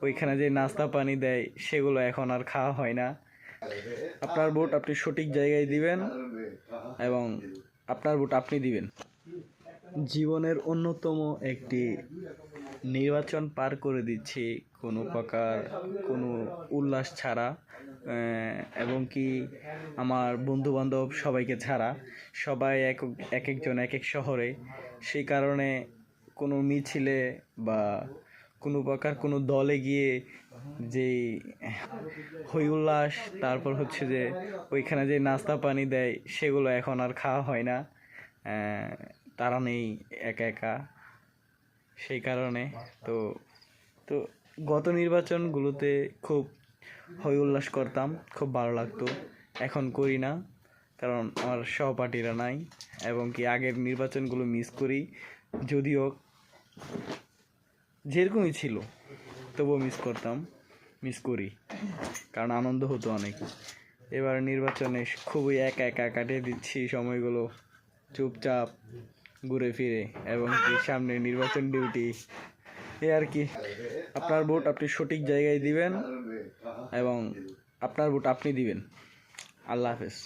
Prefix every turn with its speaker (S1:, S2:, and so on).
S1: ওইখানে যে নাস্তা পানি দেয় সেগুলো এখন আর খাওয়া হয় না। আপনার ভোট আপনি সঠিক জায়গায় দিবেন এবং আপনার ভোট আপনি দিবেন। জীবনের অন্যতম একটি নির্বাচন পার করে দিচ্ছি কোনো প্রকার কোনো উল্লাস ছাড়া, এবং কি আমার বন্ধুবান্ধব সবাইকে ছাড়া। সবাই এক একজন এক এক শহরে, সেই কারণে কোনো মিছিলে বা কোনো প্রকার কোনো দলে গিয়ে যেই হই উল্লাস, তারপর হচ্ছে যে ওইখানে যে নাস্তা পানি দেয় সেগুলো এখন আর খাওয়া হয় না। তারা নেই, একা একা, সেই কারণে। তো তো গত নির্বাচনগুলোতে খুব হই উল্লাস করতাম, খুব ভালো লাগতো। এখন করি না, কারণ আমার সহপাঠীরা নাই, এবং কি আগের নির্বাচনগুলো মিস করি। যদিও যেরকমই ছিল তবুও মিস করি, কারণ আনন্দ হতো অনেক। এবার নির্বাচনে খুবই একা একা কাটিয়ে দিচ্ছি সময়গুলো, চুপচাপ ঘুরে ফিরে, এবং কি সামনে নির্বাচন ডিউটি, এই আর কি। আপনার ভোট আপনি সঠিক জায়গায় দিবেন এবং আপনার ভোট আপনি দিবেন। আল্লাহ হাফেজ।